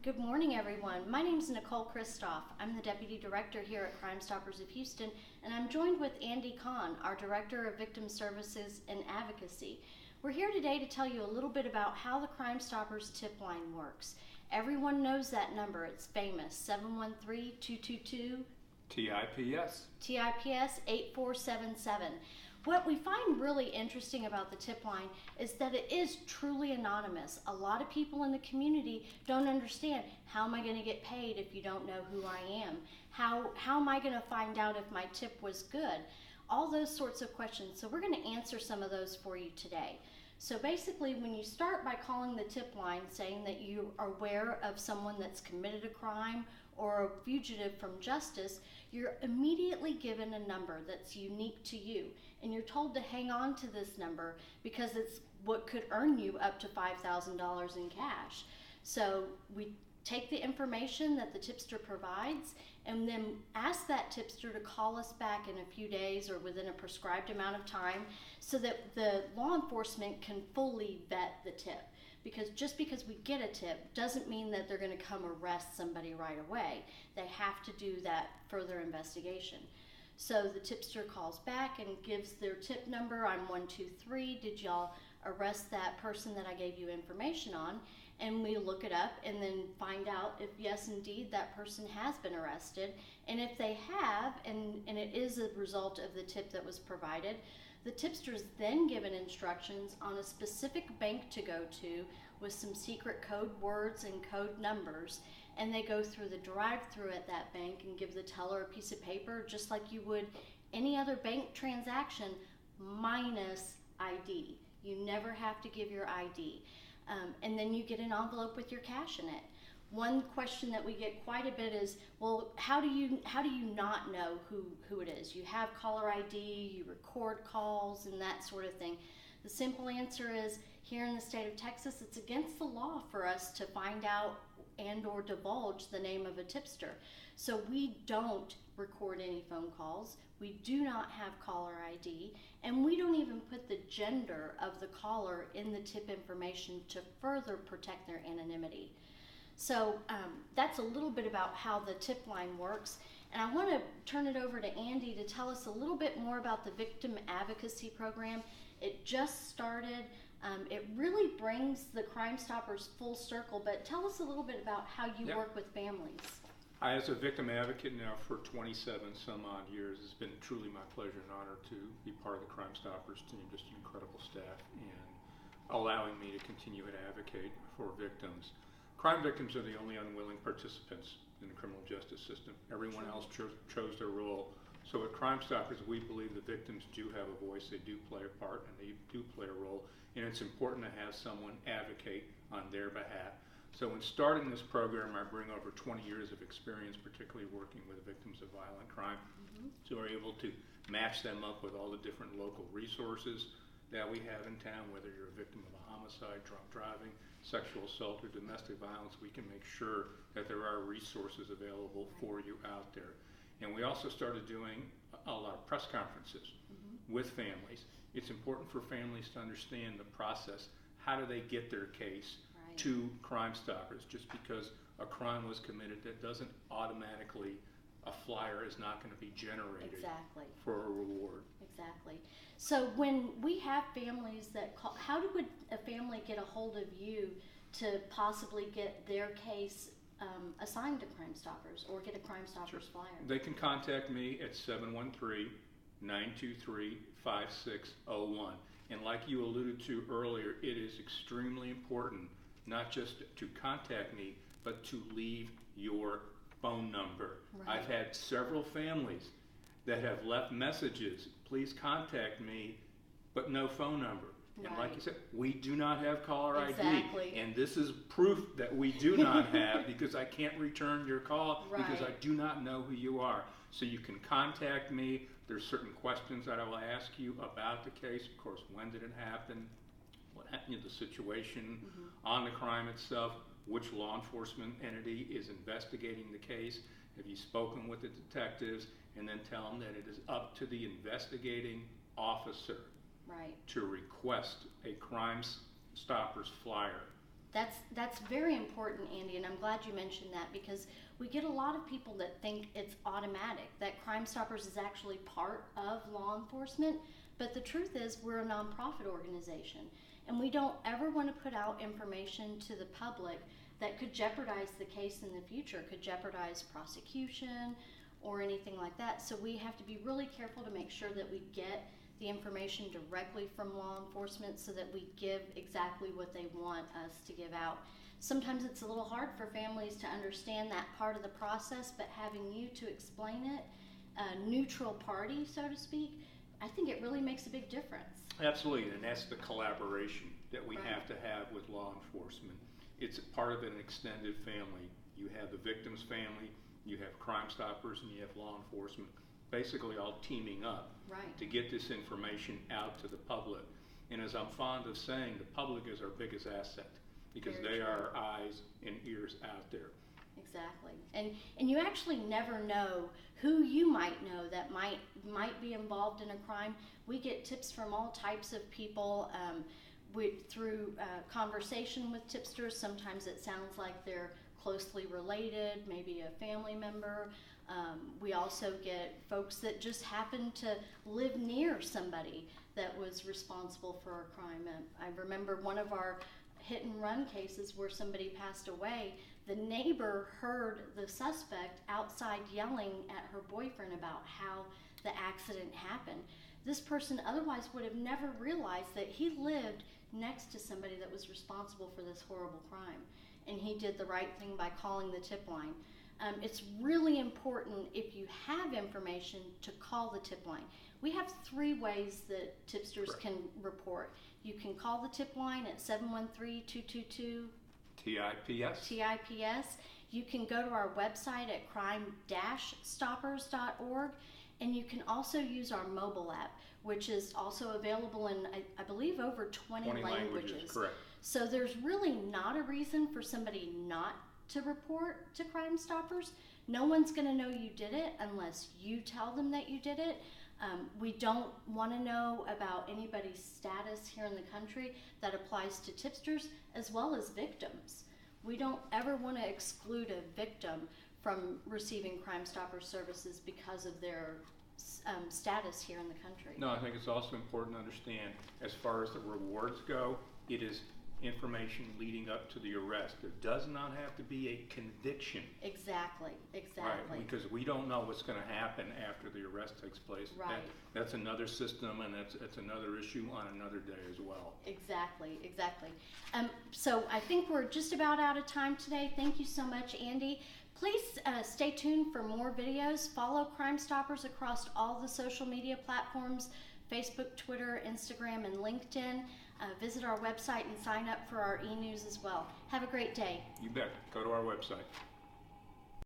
Good morning, everyone. My name is Nichole Christoph. I'm the Deputy Director here at Crime Stoppers of Houston, and I'm joined with Kahan, our Director of Victim Services and Advocacy. We're here today to tell you a little bit about how the Crime Stoppers tip line works. Everyone knows that number. It's famous, 713-222 TIPS. TIPS 8477. What we find really interesting about the tip line is that it is truly anonymous. A lot of people in the community don't understand, how am I going to get paid if you don't know who I am? How am I going to find out if my tip was good? All those sorts of questions. So we're going to answer some of those for you today. So basically, when you start by calling the tip line saying that you are aware of someone that's committed a crime or a fugitive from justice, you're immediately given a number that's unique to you. And you're told to hang on to this number because it's what could earn you up to $5,000 in cash. So we take the information that the tipster provides and then ask that tipster to call us back in a few days or within a prescribed amount of time so that the law enforcement can fully vet the tip. Because just because we get a tip doesn't mean that they're going to come arrest somebody right away. They have to do that further investigation. So the tipster calls back and gives their tip number. I'm 123. Did y'all arrest that person that I gave you information on? And we look it up and then find out if yes, indeed, that person has been arrested. And if they have, and it is a result of the tip that was provided, the tipster is then given instructions on a specific bank to go to with some secret code words and code numbers. And they go through the drive-through at that bank and give the teller a piece of paper just like you would any other bank transaction minus ID. You never have to give your ID. And then you get an envelope with your cash in it. One question that we get quite a bit is, well, how do you not know who it is? You have caller ID, you record calls and that sort of thing. The simple answer is, here in the state of Texas, it's against the law for us to find out and or divulge the name of a tipster. So we don't record any phone calls. We do not have caller ID, and we don't even put the gender of the caller in the tip information to further protect their anonymity. So that's a little bit about how the tip line works. And I want to turn it over to Andy to tell us a little bit more about the Victim Advocacy Program. It just started. It really brings the Crime Stoppers full circle, but tell us a little bit about how you work with families. As a victim advocate now for 27 some odd years, it's been truly my pleasure and honor to be part of the Crime Stoppers team, just incredible staff, and allowing me to continue to advocate for victims. Crime victims are the only unwilling participants in the criminal justice system. Everyone else chose their role. So at Crime Stoppers, we believe the victims do have a voice, they do play a part, and they do play a role, and it's important to have someone advocate on their behalf. So in starting this program, I bring over 20 years of experience, particularly working with victims of violent crime. So we're able to match them up with all the different local resources that we have in town, whether you're a victim of a homicide, drunk driving, sexual assault, or domestic violence. We can make sure that there are resources available for you out there. And we also started doing a lot of press conferences with families. It's important for families to understand the process. How do they get their case to Crime Stoppers? Just because a crime was committed, that doesn't automatically, a flyer is not going to be generated for a reward. Exactly. So when we have families that call, how would a family get a hold of you to possibly get their case assigned to Crime Stoppers or get a Crime Stoppers flyer? They can contact me at 713-923-5601. And like you alluded to earlier, it is extremely important not just to contact me, but to leave your phone number. I've had several families that have left messages, please contact me, but no phone number. And like you said, we do not have caller ID. And this is proof that we do not have, because I can't return your call because I do not know who you are. So you can contact me. There's certain questions that I will ask you about the case. Of course, when did it happen? What happened to the situation on the crime itself? Which law enforcement entity is investigating the case? Have you spoken with the detectives? And then tell them that it is up to the investigating officer to request a Crime Stoppers flyer That's very important, Andy, and I'm glad you mentioned that, because we get a lot of people that think it's automatic, that Crime Stoppers is actually part of law enforcement, but the truth is we're a nonprofit organization, and we don't ever want to put out information to the public that could jeopardize the case in the future, could jeopardize prosecution or anything like that. So we have to be really careful to make sure that we get the information directly from law enforcement so that we give exactly what they want us to give out. Sometimes it's a little hard for families to understand that part of the process, but having you to explain it, a neutral party, so to speak, I think it really makes a big difference. Absolutely, and that's the collaboration that we Right. have to have with law enforcement. It's a part of an extended family. You have the victim's family, you have Crime Stoppers, and you have law enforcement, basically all teaming up Right. to get this information out to the public. And as I'm fond of saying, the public is our biggest asset, because Very they true. are our eyes and ears out there. Exactly. And you actually never know who you might know that might be involved in a crime. We get tips from all types of people through conversation with tipsters. Sometimes it sounds like they're closely related, maybe a family member. We also get folks that just happen to live near somebody that was responsible for a crime. I remember one of our hit and run cases where somebody passed away. The neighbor heard the suspect outside yelling at her boyfriend about how the accident happened. This person otherwise would have never realized that he lived next to somebody that was responsible for this horrible crime. And he did the right thing by calling the tip line. It's really important, if you have information, to call the tip line. We have 3 ways that tipsters Correct. can report. You can call the tip line at 713-222 TIPS. TIPS. You can go to our website at crime-stoppers.org, and you can also use our mobile app, which is also available in, I believe, over 20 languages. Correct. So there's really not a reason for somebody not to report to Crime Stoppers. No one's going to know you did it unless you tell them that you did it. We don't want to know about anybody's status here in the country. That applies to tipsters as well as victims. We don't ever want to exclude a victim from receiving Crime Stopper services because of their status here in the country. No, I think it's also important to understand, as far as the rewards go, it is information leading up to the arrest. There does not have to be a conviction. Exactly. Right, because we don't know what's going to happen after the arrest takes place. Right. That's another system, and that's another issue on another day as well. Exactly. So I think we're just about out of time today. Thank you so much, Andy. Please stay tuned for more videos. Follow Crime Stoppers across all the social media platforms: Facebook, Twitter, Instagram, and LinkedIn. Visit our website and sign up for our e-news as well. Have a great day. You bet. Go to our website.